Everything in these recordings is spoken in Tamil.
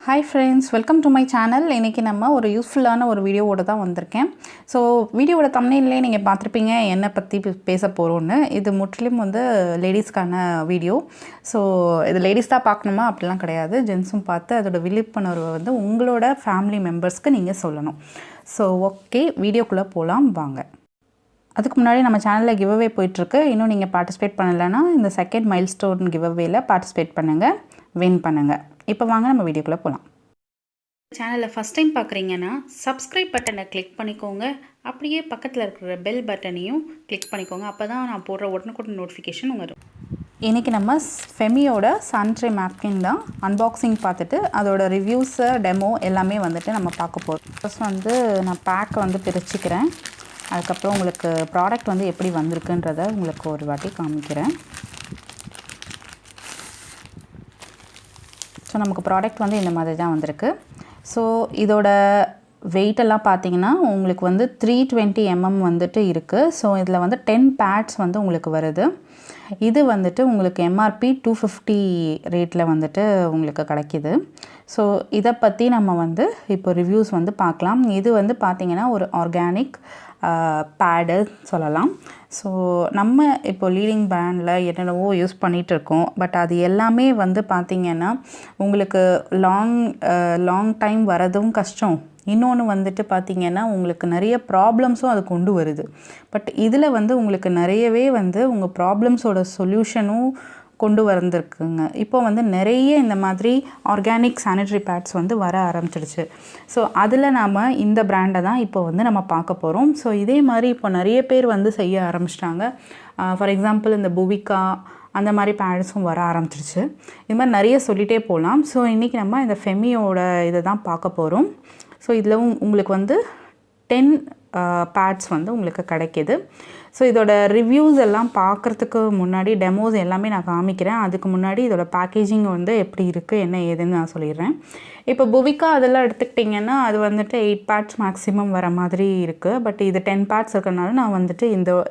Hi friends, welcome to my channel. இன்னைக்கு நம்ம ஒரு யூஸ்ஃபுல்லான ஒரு வீடியோவோட தான் வந்திருக்கேன். ஸோ வீடியோவோட தம்ப்நெயிலே நீங்கள் பார்த்துருப்பீங்க என்ன பற்றி பேச போகிறோன்னு. இது முற்றிலும் வந்து லேடிஸ்க்கான வீடியோ. ஸோ இது லேடிஸ் தான் பார்க்கணுமா அப்படிலாம் கிடையாது, ஜென்ஸும் பார்த்து அதோட விழிப்புணர்வை வந்து உங்களோட ஃபேமிலி மெம்பர்ஸ்க்கு நீங்கள் சொல்லணும். ஸோ ஓகே, வீடியோக்குள்ளே போகலாம் வாங்க. அதுக்கு முன்னாடி நம்ம சேனலில் கிவ்அவே போயிட்டுருக்கு. இன்னும் நீங்கள் பார்ட்டிசிபேட் பண்ணலைன்னா இந்த செகண்ட் மைல்ஸ்டோன் கிவ்அவேல பார்ட்டிசிபேட் பண்ணுங்கள், வின் பண்ணுங்கள். இப்போ வாங்க நம்ம வீடியோக்குள்ளே போகலாம். சேனலில் ஃபஸ்ட் டைம் பார்க்குறீங்கன்னா சப்ஸ்கிரைப் பட்டனை கிளிக் பண்ணிக்கோங்க, அப்படியே பக்கத்தில் இருக்கிற பெல் பட்டனையும் கிளிக் பண்ணிக்கோங்க. அப்போ தான் நான் போடுற உடனுக்குடன் நோட்டிஃபிகேஷன் வரும். இன்றைக்கி நம்ம ஃபெமியோட சானிட்டரி நாப்கின் தான் அன்பாக்சிங் பார்த்துட்டு அதோட ரிவ்யூஸு டெமோ எல்லாமே வந்துட்டு நம்ம பார்க்க போகிறோம். ஃபஸ்ட் வந்து நான் பேக்கை வந்து பிரிச்சுக்கிறேன், அதுக்கப்புறம் உங்களுக்கு ப்ராடக்ட் வந்து எப்படி வந்திருக்குன்றதை உங்களுக்கு ஒரு வாட்டி காமிக்கிறேன். ஸோ நமக்கு ப்ராடக்ட் வந்து இந்த மாதிரி தான் வந்திருக்கு. ஸோ இதோட வெயிட்டெல்லாம் பார்த்தீங்கன்னா உங்களுக்கு வந்து 320 mm வந்துட்டு இருக்குது. ஸோ இதில் வந்து 10 pads வந்து உங்களுக்கு வருது. இது வந்துட்டு உங்களுக்கு MRP 250 ரேட்டில் வந்துட்டு உங்களுக்கு கிடைக்கிது. ஸோ இதை பற்றி நம்ம வந்து இப்போ ரிவ்யூஸ் வந்து பார்க்கலாம். இது வந்து பார்த்திங்கன்னா ஒரு ஆர்கானிக் பேடு சொல்லலாம். ஸோ நம்ம இப்போ லீடிங் பிராண்டில் என்னென்னவோ யூஸ் பண்ணிகிட்ருக்கோம். பட் அது எல்லாமே வந்து பார்த்திங்கன்னா உங்களுக்கு லாங் டைம் வரதும் கஷ்டம். இன்னொன்று வந்துட்டு பார்த்திங்கன்னா உங்களுக்கு நிறைய ப்ராப்ளம்ஸும் அது கொண்டு வருது. பட் இதில் வந்து உங்களுக்கு நிறையவே வந்து உங்கள் ப்ராப்ளம்ஸோட சொல்யூஷனும் கொண்டு வந்திருக்குங்க. இப்போ வந்து நிறைய இந்த மாதிரி ஆர்கானிக் சானிட்டரி பேட்ஸ் வந்து வர ஆரம்பிச்சிடுச்சு. ஸோ அதில் நாம் இந்த பிராண்டை தான் இப்போ வந்து நம்ம பார்க்க போகிறோம். ஸோ இதே மாதிரி இப்போ நிறைய பேர் வந்து செய்ய ஆரம்பிச்சிட்டாங்க. ஃபார் எக்ஸாம்பிள் இந்த 𝕃𝕀𝕂𝔼 அந்த மாதிரி பேட்ஸும் வர ஆரம்பிச்சிருச்சு. இது மாதிரி நிறைய சொல்லிகிட்டே போகலாம். ஸோ இன்றைக்கி நம்ம இந்த ஃபெமியோட இதை தான் பார்க்க போகிறோம். ஸோ இதில் உங்களுக்கு வந்து 10 பேட்ஸ் வந்து உங்களுக்கு கிடைக்கிது. ஸோ இதோட ரிவ்யூஸ் எல்லாம் பார்க்குறதுக்கு முன்னாடி டெமோஸ் எல்லாமே நான் காமிக்கிறேன். அதுக்கு முன்னாடி இதோட பேக்கேஜிங் வந்து எப்படி இருக்குது என்ன ஏதுன்னு நான் சொல்லிடுறேன். இப்போ 𝕃𝕀𝕂𝔼 அதெல்லாம் எடுத்துக்கிட்டிங்கன்னா அது வந்துட்டு 8 பேட்ஸ் மேக்ஸிமம் வர மாதிரி இருக்குது. பட் இது 10 பேட்ஸ் இருக்கிறனால நான் வந்துட்டு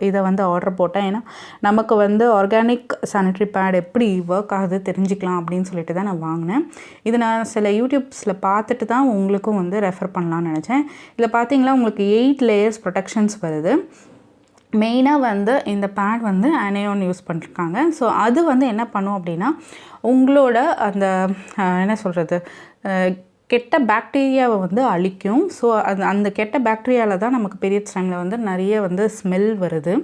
இதை வந்து ஆர்டர் போட்டேன். ஏன்னா நமக்கு வந்து ஆர்கானிக் சானிட்டரி பேட் எப்படி ஒர்க் ஆகுது தெரிஞ்சுக்கலாம் அப்படின்னு சொல்லிட்டு தான் நான் வாங்கினேன். இது நான் சில யூடியூப்ஸில் பார்த்துட்டு தான் உங்களுக்கும் வந்து ரெஃபர் பண்ணலான்னு நினச்சேன். இதில் பார்த்தீங்கன்னா உங்களுக்கு 8 லேயர்ஸ் ப்ரொடெக்ஷன்ஸ் வருது. மெயினாக வந்து இந்த பேட் வந்து அனியான் யூஸ் பண்ணிருக்காங்க. ஸோ அது வந்து என்ன பண்ணும் அப்படின்னா உங்களோட அந்த என்ன சொல்கிறது கெட்ட பாக்டீரியாவை வந்து அழிக்கும். ஸோ அந்த கெட்ட பாக்டீரியாவில் தான் நமக்கு பீரியட்ஸ் டைமில் வந்து நிறைய வந்து ஸ்மெல் வருது.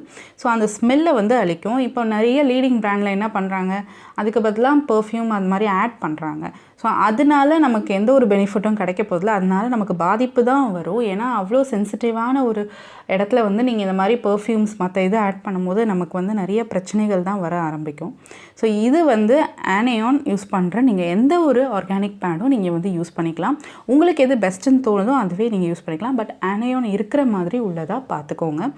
ஸோ அந்த ஸ்மெல்லை வந்து அழிக்கும். இப்போ நிறைய லீடிங் பிராண்டில் என்ன பண்ணுறாங்க, அதுக்கு பதிலாக பெர்ஃப்யூம் அது மாதிரி ஆட் பண்ணுறாங்க. ஸோ அதனால நமக்கு எந்த ஒரு பெனிஃபிட்டும் கிடைக்க போதில்ல, அதனால நமக்கு பாதிப்பு தான் வரும். ஏன்னா அவ்வளோ சென்சிட்டிவான ஒரு இடத்துல வந்து நீங்கள் இந்த மாதிரி பெர்ஃப்யூம்ஸ் மற்ற இது ஆட் பண்ணும்போது நமக்கு வந்து நிறைய பிரச்சனைகள் தான் வர ஆரம்பிக்கும். ஸோ இது வந்து அனியான் யூஸ் பண்ணுற நீங்கள் எந்த ஒரு ஆர்கானிக் பேடும் நீங்கள் வந்து யூஸ் பண்ணிக்கலாம். உங்களுக்கு எது பெஸ்ட்டுன்னு தோணுதோ அதுவே நீங்கள் யூஸ் பண்ணிக்கலாம். பட் அனியான் இருக்கிற மாதிரி உள்ளதாக பார்த்துக்கோங்க.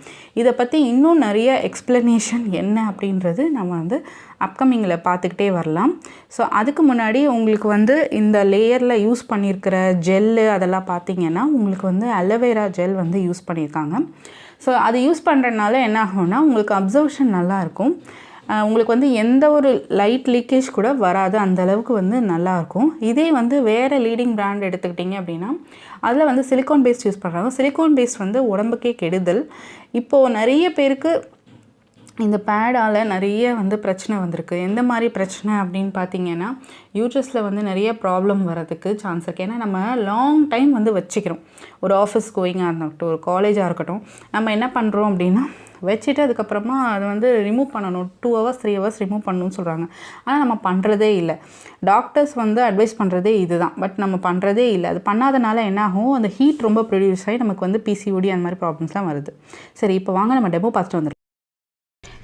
இதை பற்றி இன்னும் நிறைய எக்ஸ்ப்ளனேஷன் என்ன அப்படின்றது நம்ம வந்து அப்கமிங்கில் பார்த்துக்கிட்டே வரலாம். ஸோ அதுக்கு முன்னாடி உங்களுக்கு வந்து இந்த லேயரில் யூஸ் பண்ணியிருக்கிற ஜெல்லு அதெல்லாம் பார்த்திங்கன்னா உங்களுக்கு வந்து அலோவேரா ஜெல் வந்து யூஸ் பண்ணியிருக்காங்க. ஸோ அது யூஸ் பண்ணுறதுனால என்ன ஆகும்னா உங்களுக்கு அப்சர்வேஷன் நல்லாயிருக்கும். உங்களுக்கு வந்து எந்த ஒரு லைட் லீக்கேஜ் கூட வராது, அந்தளவுக்கு வந்து நல்லாயிருக்கும். இதே வந்து வேறு லீடிங் பிராண்ட் எடுத்துக்கிட்டிங்க அப்படின்னா அதில் வந்து சிலிக்கான் பேஸ்ட் யூஸ் பண்ணுறாங்க. சிலிக்கான் பேஸ்ட் வந்து உடம்புக்கே கெடுதல். இப்போது நிறைய பேருக்கு இந்த பேடால் நிறைய வந்து பிரச்சனை வந்திருக்கு. எந்த மாதிரி பிரச்சனை அப்படின்னு பார்த்தீங்கன்னா யூட்ரஸில் வந்து நிறைய ப்ராப்ளம் வரதுக்கு சான்ஸ் இருக்குது. ஏன்னா நம்ம லாங் டைம் வந்து வச்சுக்கிறோம். ஒரு ஆஃபீஸ் கோயிங்காக இருக்கட்டும், ஒரு காலேஜாக இருக்கட்டும், நம்ம என்ன பண்ணுறோம் அப்படின்னா வச்சுட்டு அதுக்கப்புறமா அதை வந்து ரிமூவ் பண்ணணும். 2 hours 3 hours ரிமூவ் பண்ணணும்னு சொல்கிறாங்க. ஆனால் நம்ம பண்ணுறதே இல்லை. டாக்டர்ஸ் வந்து அட்வைஸ் பண்ணுறதே இதுதான், பட் நம்ம பண்ணுறதே இல்லை. அது பண்ணாதனால என்ன ஆகும், அந்த ஹீட் ரொம்ப ப்ரொடியூஸ் ஆகி நமக்கு வந்து PCOD அந்த மாதிரி ப்ராப்ளம்ஸ்லாம் வருது. சரி, இப்போ வாங்க நம்ம டெமோ பார்த்துட்டு வந்துடலாம்.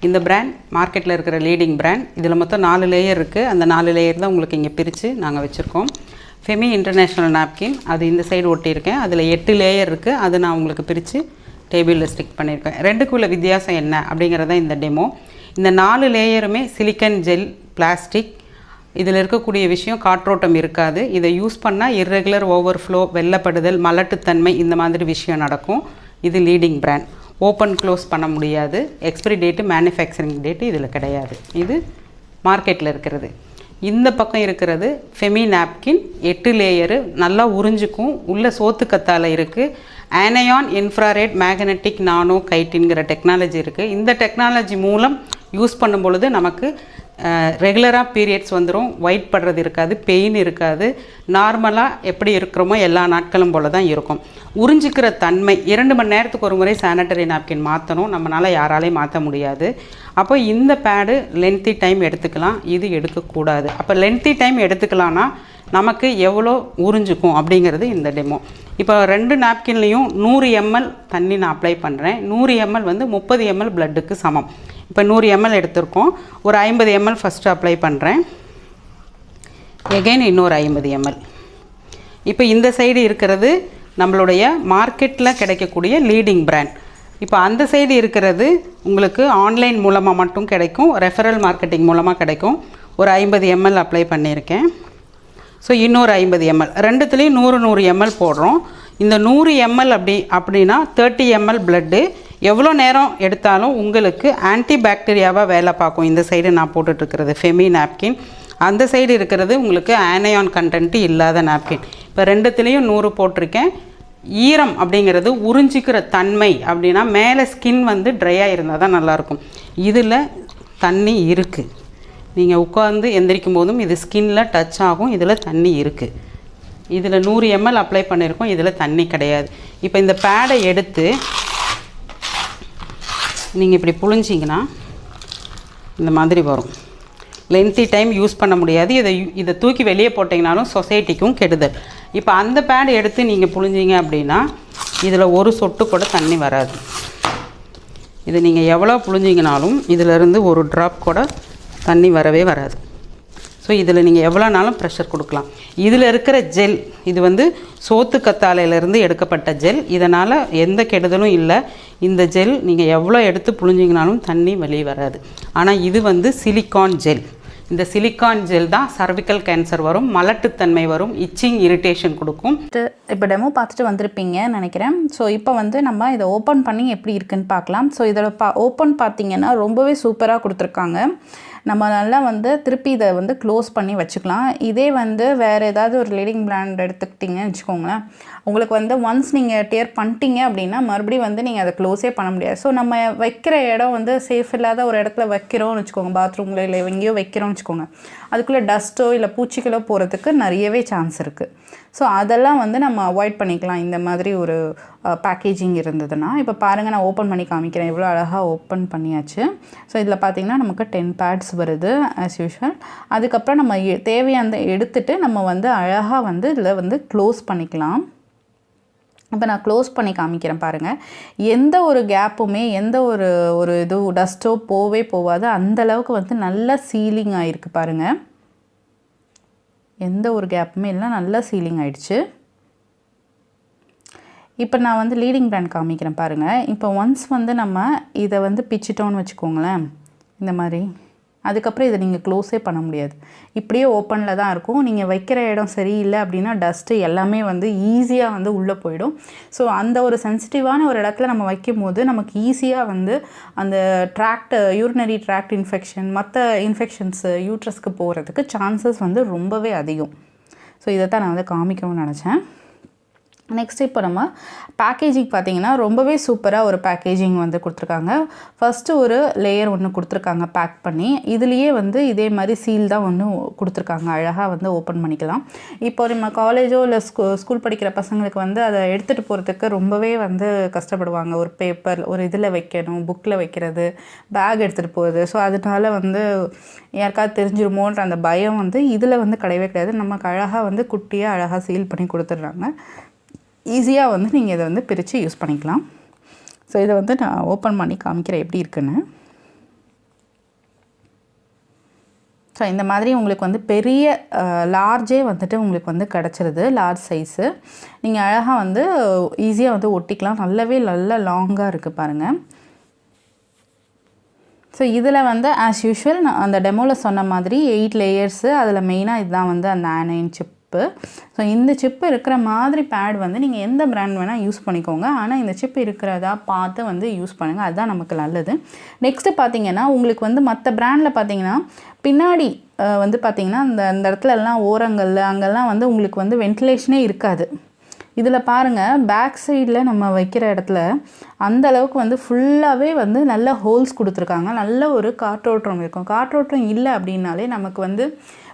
இந்த பிராண்ட் மார்க்கெட்டில் இருக்கிற லீடிங் பிராண்ட். இதில் மொத்தம் 4 லேயர் இருக்குது. அந்த 4 லேயர் தான் உங்களுக்கு இங்கே பிரித்து நாங்கள் வச்சுருக்கோம். ஃபெமி இன்டர்நேஷ்னல் நாப்கின் அது இந்த சைடு ஒட்டியிருக்கேன். அதில் 8 லேயர் இருக்குது. அது நான் உங்களுக்கு பிரித்து டேபிளில் ஸ்டிக் பண்ணியிருக்கேன். ரெண்டுக்குள்ள வித்தியாசம் என்ன அப்படிங்கிறத இந்த டெமோ. இந்த 4 லேயருமே சிலிக்கன் ஜெல் பிளாஸ்டிக். இதில் இருக்கக்கூடிய விஷயம் காற்றோட்டம் இருக்காது. இதை யூஸ் பண்ணால் இர்ரெகுலர் ஓவர்ஃப்ளோ, வெள்ளப்படுதல், மலட்டுத்தன்மை இந்த மாதிரி விஷயம் நடக்கும். இது லீடிங் பிராண்ட். ஓப்பன் க்ளோஸ் பண்ண முடியாது. எக்ஸ்பிரி டேட்டு மேனுஃபேக்சரிங் டேட்டு இதில் கிடையாது. இது மார்க்கெட்டில் இருக்கிறது. இந்த பக்கம் இருக்கிறது ஃபெமி நாப்கின் 8 லேயரு, நல்லா உறிஞ்சிக்கும். உள்ள சோத்து கத்தாழை இருக்குது. ஆனயான் இன்ஃப்ராரெட் மேக்னெட்டிக் நானோ கைட்டின்கிற டெக்னாலஜி இருக்குது. இந்த டெக்னாலஜி மூலம் யூஸ் பண்ணும் பொழுது நமக்கு ரெகுலராக பீரியட்ஸ் வந்துடும். ஒயிட் படுறது இருக்காது, பெயின் இருக்காது. நார்மலாக எப்படி இருக்கிறோமோ எல்லா நாட்களும் போல தான் இருக்கும். உறிஞ்சிக்கிற தன்மை 2 மணி நேரத்துக்கு ஒரு முறை சானிட்டரி நாப்கின் மாற்றணும். நம்மளால் யாராலையும் மாற்ற முடியாது. அப்போ இந்த பேடு லென்த்தி டைம் எடுத்துக்கலாம், இது எடுக்கக்கூடாது. அப்போ லென்த்தி டைம் எடுத்துக்கலான்னா நமக்கு எவ்வளோ உறிஞ்சிக்கும் அப்படிங்கிறது இந்த டெமோ. இப்போ 2 நாப்கின்லேயும் 100 ml தண்ணி நான் அப்ளை பண்ணுறேன். 100 ml வந்து 30 ml பிளட்டுக்கு சமம். இப்போ 100 ml எடுத்திருக்கோம். ஒரு 50 ml ஃபஸ்ட்டு அப்ளை பண்ணுறேன். எகெயின் இன்னொரு 50 ml. இப்போ இந்த சைடு இருக்கிறது நம்மளுடைய மார்க்கெட்டில் கிடைக்கக்கூடிய லீடிங் பிராண்ட். இப்போ அந்த சைடு இருக்கிறது உங்களுக்கு ஆன்லைன் மூலமாக மட்டும் கிடைக்கும், ரெஃபரல் மார்க்கெட்டிங் மூலமாக கிடைக்கும். ஒரு 50 ml அப்ளை பண்ணியிருக்கேன். ஸோ இன்னொரு 50 ml, ரெண்டுத்துலேயும் 100 ml போடுறோம். இந்த 100 ml அப்படின்னா 30 ml பிளட்டு எவ்வளோ நேரம் எடுத்தாலும் உங்களுக்கு ஆன்டிபாக்டீரியாவாக வேலை பார்க்கும். இந்த சைடு நான் போட்டுட்ருக்கிறது ஃபெமி நாப்கின், அந்த சைடு இருக்கிறது உங்களுக்கு ஆனயான் கண்டென்ட்டு இல்லாத நாப்கின். இப்போ ரெண்டுத்துலேயும் 100 போட்டிருக்கேன். ஈரம் அப்படிங்கிறது உறிஞ்சிக்கிற தன்மை அப்படின்னா மேலே ஸ்கின் வந்து ட்ரையாக இருந்தால் தான் நல்லாயிருக்கும். இதில் தண்ணி இருக்குது. நீங்கள் உட்காந்து எந்திரிக்கும் போதும் இது ஸ்கின்னில் டச் ஆகும். இதில் தண்ணி இருக்குது. இதில் 100 ml அப்ளை பண்ணியிருக்கோம், இதில் தண்ணி கிடையாது. இப்போ இந்த பேடை எடுத்து நீங்கள் இப்படி புழிஞ்சிங்கன்னா இந்த மாதிரி வரும். லென்த்தி டைம் யூஸ் பண்ண முடியாது. இதை தூக்கி வெளியே போட்டிங்கனாலும் சொசைட்டிக்கும் கெடுதல். இப்போ அந்த பேடை எடுத்து நீங்கள் புழிஞ்சிங்க அப்படின்னா இதில் ஒரு சொட்டு கூட தண்ணி வராது. இது நீங்கள் எவ்வளோ புழிஞ்சிங்கனாலும் இதிலிருந்து ஒரு ட்ராப் கூட தண்ணி வரவே வராது. ஸோ இதில் நீங்கள் எவ்வளோனாலும் ப்ரெஷர் கொடுக்கலாம். இதில் இருக்கிற ஜெல், இது வந்து சோத்து கத்தாழையிலேருந்து எடுக்கப்பட்ட ஜெல். இதனால் எந்த கெடுதலும் இல்லை. இந்த ஜெல் நீங்கள் எவ்வளோ எடுத்து புழிஞ்சிங்கனாலும் தண்ணி வெளியே வராது. ஆனால் இது வந்து சிலிக்கான் ஜெல். இந்த சிலிக்கான் ஜெல் தான் சர்விக்கல் கேன்சர் வரும், மலட்டுத்தன்மை வரும், இச்சிங் இரிட்டேஷன் கொடுக்கும். இப்போ டெமோ பார்த்துட்டு வந்திருப்பீங்கன்னு நினைக்கிறேன். ஸோ இப்போ வந்து நம்ம இதை ஓப்பன் பண்ணி எப்படி இருக்குன்னு பார்க்கலாம். ஸோ இதில் ஓப்பன் பார்த்தீங்கன்னா ரொம்பவே சூப்பராக கொடுத்துருக்காங்க. நம்ம நல்லா வந்து திருப்பி இதை வந்து க்ளோஸ் பண்ணி வச்சுக்கலாம். இதே வந்து வேறு ஏதாவது ஒரு லீடிங் பிராண்ட் எடுத்துக்கிட்டிங்கன்னு வச்சுக்கோங்களேன், உங்களுக்கு வந்து ஒன்ஸ் நீங்கள் டேர் பண்ணிட்டீங்க அப்படின்னா மறுபடியும் வந்து நீங்கள் அதை க்ளோஸே பண்ண முடியாது. ஸோ நம்ம வைக்கிற இடம் வந்து சேஃப் இல்லாத ஒரு இடத்துல வைக்கிறோம்னு வச்சுக்கோங்க, பாத்ரூமில் இல்லை எங்கேயோ வைக்கிறோம்னு வச்சுக்கோங்க, அதுக்குள்ளே டஸ்ட்டோ இல்லை பூச்சிகளோ போகிறதுக்கு நிறையவே சான்ஸ் இருக்குது. ஸோ அதெல்லாம் வந்து நம்ம அவாய்ட் பண்ணிக்கலாம் இந்த மாதிரி ஒரு பேக்கேஜிங் இருந்ததுன்னா. இப்போ பாருங்கள், நான் ஓப்பன் பண்ணி காமிக்கிறேன். எவ்வளோ அழகாக ஓப்பன் பண்ணியாச்சு. ஸோ இதில் பார்த்திங்கன்னா நமக்கு 10 பேட்ஸ் வருது ஆஸ் யூஷுவல். அதுக்கப்புறம் நம்ம தேவையான எடுத்துகிட்டு நம்ம வந்து அழகாக வந்து இதில் வந்து க்ளோஸ் பண்ணிக்கலாம். இப்போ நான் க்ளோஸ் பண்ணி காமிக்கிறேன் பாருங்கள். எந்த ஒரு கேப்புமே எந்த ஒரு இது டஸ்ட்டோ போகாது. அந்தளவுக்கு வந்து நல்லா சீலிங் ஆகிருக்கு பாருங்கள். எந்த ஒரு கேப்புமே இல்லை, நல்லா சீலிங் ஆகிடுச்சு. இப்போ நான் வந்து லீடிங் பிராண்ட் காமிக்கிறேன் பாருங்கள். இப்போ ஒன்ஸ் வந்து நம்ம இதை வந்து பிச்சிட்டோன்னு வச்சுக்கோங்களேன் இந்த மாதிரி, அதுக்கப்புறம் இதை நீங்கள் க்ளோஸே பண்ண முடியாது. இப்படியே ஓப்பனில் தான் இருக்கும். நீங்கள் வைக்கிற இடம் சரியில்லை அப்படின்னா டஸ்ட்டு எல்லாமே வந்து ஈஸியாக வந்து உள்ளே போயிடும். ஸோ அந்த ஒரு சென்சிட்டிவான ஒரு இடத்துல நம்ம வைக்கும் போது நமக்கு ஈஸியாக வந்து அந்த யூரினரி ட்ராக்ட் இன்ஃபெக்ஷன், மற்ற இன்ஃபெக்ஷன்ஸு யூட்ரஸ்க்கு போகிறதுக்கு சான்சஸ் வந்து ரொம்பவே அதிகம். ஸோ இதை தான் நான் வந்து காமிக்கணும்னு நினச்சேன். நெக்ஸ்ட் இப்போ நம்ம பேக்கேஜிங் பார்த்திங்கன்னா ரொம்பவே சூப்பராக ஒரு பேக்கேஜிங் வந்து கொடுத்துருக்காங்க. ஃபஸ்ட்டு ஒரு லேயர் ஒன்று கொடுத்துருக்காங்க பேக் பண்ணி. இதுலேயே வந்து இதே மாதிரி சீல் தான் ஒன்று கொடுத்துருக்காங்க. அழகாக வந்து ஓப்பன் பண்ணிக்கலாம். இப்போ நம்ம காலேஜோ இல்லை ஸ்கூல் படிக்கிற பசங்களுக்கு வந்து அதை எடுத்துகிட்டு போகிறதுக்கு ரொம்பவே வந்து கஷ்டப்படுவாங்க. ஒரு பேப்பர் ஒரு இதில் வைக்கணும், புக்கில் வைக்கிறது, பேக் எடுத்துகிட்டு போகிறது. ஸோ அதனால வந்து யாருக்காவது தெரிஞ்சிருமோன்ற அந்த பயம் வந்து இதில் வந்து கிடையவே கிடையாது. நமக்கு அழகாக வந்து குட்டியாக அழகாக சீல் பண்ணி கொடுத்துட்றாங்க. ஈஸியாக வந்து நீங்கள் இதை வந்து பிரித்து யூஸ் பண்ணிக்கலாம். ஸோ இதை வந்து நான் ஓப்பன் பண்ணி காமிக்கிறேன் எப்படி இருக்குன்னு. ஸோ இந்த மாதிரி உங்களுக்கு வந்து பெரிய லார்ஜே வந்துட்டு உங்களுக்கு வந்து கிடச்சிருது, லார்ஜ் சைஸு. நீங்கள் அழகாக வந்து ஈஸியாக வந்து ஒட்டிக்கலாம். நல்லா லாங்காக இருக்குது பாருங்கள். ஸோ இதில் வந்து ஆஸ் யூஷுவல் நான் அந்த டெமோவில் சொன்ன மாதிரி 8 லேயர்ஸு. அதில் மெயினாக இதுதான் வந்து அந்த ஆனைன் சிப்பு. ஸோ இந்த சிப்பு இருக்கிற மாதிரி பேட் வந்து நீங்கள் எந்த பிராண்ட் வேணால் யூஸ் பண்ணிக்கோங்க. ஆனால் இந்த சிப்பு இருக்கிறதா பார்த்து வந்து யூஸ் பண்ணுங்கள், அதுதான் நமக்கு நல்லது. நெக்ஸ்ட்டு பார்த்தீங்கன்னா உங்களுக்கு வந்து மற்ற பிராண்டில் பார்த்தீங்கன்னா பின்னாடி வந்து பார்த்திங்கன்னா அந்த இடத்துல எல்லாம் ஓரங்களில் அங்கெல்லாம் வந்து உங்களுக்கு வந்து வென்டிலேஷனே இருக்காது. இதில் பாருங்கள், பேக் சைடில் நம்ம வைக்கிற இடத்துல அந்த அளவுக்கு வந்து ஃபுல்லாகவே வந்து நல்ல ஹோல்ஸ் கொடுத்துருக்காங்க. நல்ல ஒரு காற்றோட்டம் இருக்கும். காற்றோட்டம் இல்லை அப்படின்னாலே நமக்கு வந்து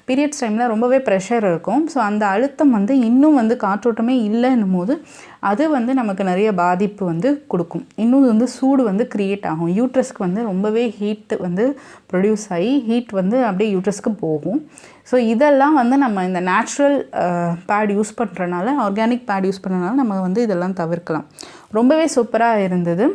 பீரியட்ஸ் டைமில் ரொம்பவே ப்ரெஷர் இருக்கும். ஸோ அந்த அழுத்தம் வந்து இன்னும் வந்து காற்றோட்டமே இல்லைன்னும் போது அது வந்து நமக்கு நிறைய பாதிப்பு வந்து கொடுக்கும். இன்னும் வந்து சூடு வந்து க்ரியேட் ஆகும். யூட்ரஸ்க்கு வந்து ரொம்பவே ஹீட் வந்து ப்ரொடியூஸ் ஆகி ஹீட் வந்து அப்படியே யூட்ரஸ்க்கு போகும். ஸோ இதெல்லாம் வந்து நம்ம இந்த நேச்சுரல் பேட் யூஸ் பண்ணுறனால, ஆர்கானிக் பேட் யூஸ் பண்ணுறனால நம்ம வந்து இதெல்லாம் தவிர்க்கலாம். ரொம்பவே சூப்பராக இருந்தது.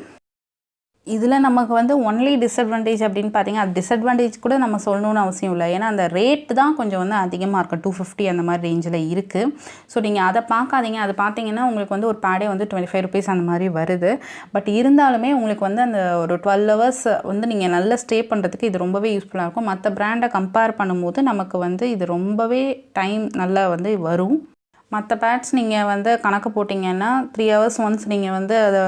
இதில் நமக்கு வந்து ஒன்லி டிஸ்அட்வான்டேஜ் அப்படின்னு பார்த்தீங்கன்னா, அது டிஸ்அட்வான்டேஜ் கூட நம்ம சொல்லணும்னு அவசியம் இல்லை. ஏன்னா அந்த ரேட்டு தான் கொஞ்சம் வந்து அதிகமாக இருக்கும். 250 அந்த மாதிரி ரேஞ்சில் இருக்குது. ஸோ நீங்கள் அதை பார்க்காதீங்க. அது பார்த்தீங்கன்னா உங்களுக்கு வந்து ஒரு பேடே வந்து 25 rupees அந்த மாதிரி வருது. பட் இருந்தாலுமே உங்களுக்கு வந்து அந்த ஒரு 12 hours வந்து நீங்கள் நல்லா ஸ்டே பண்ணுறதுக்கு இது ரொம்பவே யூஸ்ஃபுல்லாக இருக்கும். மற்ற பிராண்டை கம்பேர் பண்ணும்போது நமக்கு வந்து இது ரொம்பவே டைம் நல்லா வந்து வரும். மற்ற பேட்ஸ் நீங்கள் வந்து கணக்கு போட்டிங்கன்னா 3 hours ஒன்ஸ் நீங்கள் வந்து அதை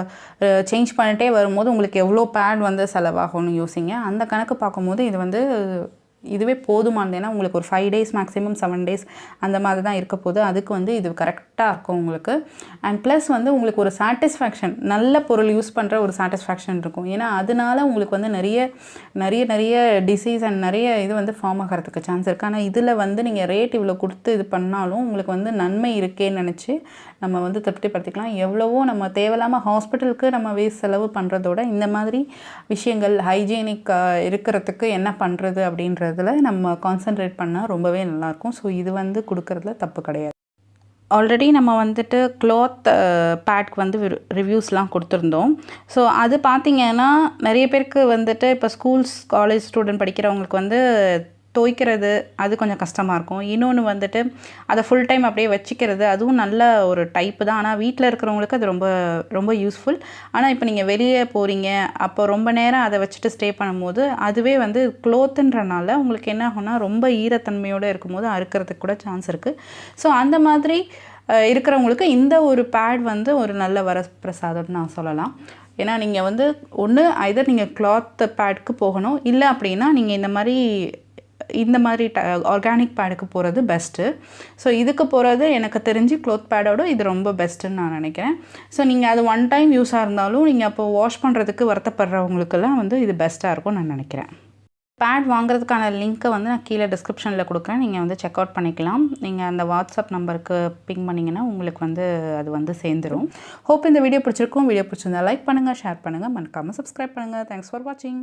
சேஞ்ச் பண்ணிகிட்டே வரும்போது உங்களுக்கு எவ்வளோ பேட் வந்து செலவாகும்னு யோசிங்க. அந்த கணக்கு பார்க்கும்போது இது வந்து இதுவே போதுமானது. ஏன்னா உங்களுக்கு ஒரு 5 days மேக்ஸிமம் 7 days அந்த மாதிரி தான் இருக்க போது. அதுக்கு வந்து இது கரெக்டாக இருக்கும் உங்களுக்கு. அண்ட் ப்ளஸ் வந்து உங்களுக்கு ஒரு சாட்டிஸ்ஃபேக்ஷன், நல்ல பொருள் யூஸ் பண்ணுற ஒரு சாட்டிஸ்ஃபேக்ஷன் இருக்கும். ஏன்னா அதனால உங்களுக்கு வந்து நிறைய டிசீஸ் அண்ட் நிறைய இது வந்து ஃபார்ம் ஆகிறதுக்கு சான்ஸ் இருக்குது. ஆனால் இதில் வந்து நீங்கள் ரேட் இவ்வளோ கொடுத்து இது பண்ணாலும் உங்களுக்கு வந்து நன்மை இருக்கேன்னு நினச்சி நம்ம வந்து திருப்திப்படுத்திக்கலாம். எவ்வளவோ நம்ம தேவையில்லாமல் ஹாஸ்பிட்டலுக்கு நம்ம வேஸ்ட் செலவு பண்ணுறதோட இந்த மாதிரி விஷயங்கள் ஹைஜீனிக்காக இருக்கிறதுக்கு என்ன பண்ணுறது அப்படின்றதில் நம்ம கான்சன்ட்ரேட் பண்ணால் ரொம்பவே நல்லாயிருக்கும். ஸோ இது வந்து கொடுக்குறதுல தப்பு கிடையாது. ஆல்ரெடி நம்ம வந்துட்டு க்ளாத் பேட்க்கு வந்து ரிவ்யூஸ்லாம் கொடுத்துருந்தோம். ஸோ அது பார்த்திங்கன்னா நிறைய பேருக்கு வந்துட்டு இப்போ ஸ்கூல்ஸ் காலேஜ் ஸ்டூடெண்ட் படிக்கிறவங்களுக்கு வந்து துவைக்கிறது அது கொஞ்சம் கஷ்டமாக இருக்கும். இன்னொன்று வந்துட்டு அதை ஃபுல் டைம் அப்படியே வச்சுக்கிறது, அதுவும் நல்ல ஒரு டைப்பு தான். ஆனால் வீட்டில் இருக்கிறவங்களுக்கு அது ரொம்ப ரொம்ப யூஸ்ஃபுல். ஆனால் இப்போ நீங்கள் வெளியே போகிறீங்க, அப்போ ரொம்ப நேரம் அதை வச்சுட்டு ஸ்டே பண்ணும்போது அதுவே வந்து க்ளோத்துன்றனால உங்களுக்கு என்ன ஆகும்னா ரொம்ப ஈரத்தன்மையோடு இருக்கும்போது அறுக்கிறதுக்கு கூட சான்ஸ் இருக்குது. ஸோ அந்த மாதிரி இருக்கிறவங்களுக்கு இந்த ஒரு பேட் வந்து ஒரு நல்ல வரப்பிரசாதம்னு நான் சொல்லலாம். ஏன்னா நீங்கள் வந்து ஒன்று ஐதர் நீங்கள் க்ளாத் பேட்க்கு போகணும், இல்லை அப்படின்னா நீங்கள் இந்த மாதிரி ஆர்கானிக் பேடுக்கு போகிறது பெஸ்ட்டு. ஸோ இதுக்கு போகிறது எனக்கு தெரிஞ்சு க்ளோத் பேடோட இது ரொம்ப பெஸ்ட்டுன்னு நான் நினைக்கிறேன். ஸோ நீங்கள் அது ஒன் டைம் யூஸாக இருந்தாலும் நீங்கள் அப்போ வாஷ் பண்ணுறதுக்கு வருத்தப்படுறவங்களுக்கெல்லாம் வந்து இது பெஸ்ட்டாக இருக்கும்னு நான் நினைக்கிறேன். பேட் வாங்குறதுக்கான லிங்க்கை வந்து நான் கீழே டிஸ்கிரிப்ஷனில் கொடுக்குறேன். நீங்கள் வந்து செக் அவுட் பண்ணிக்கலாம். நீங்கள் அந்த வாட்ஸ்அப் நம்பருக்கு பிங் பண்ணிங்கன்னா உங்களுக்கு வந்து அது வந்து சேர்ந்துடும். ஹோப் இந்த வீடியோ பிடிச்சிருக்கும். வீடியோ பிடிச்சிருந்தா லைக் பண்ணுங்கள், ஷேர் பண்ணுங்கள், மறக்காமல் சப்ஸ்கிரைப் பண்ணுங்கள். தேங்க்ஸ் ஃபார் வாட்சிங்.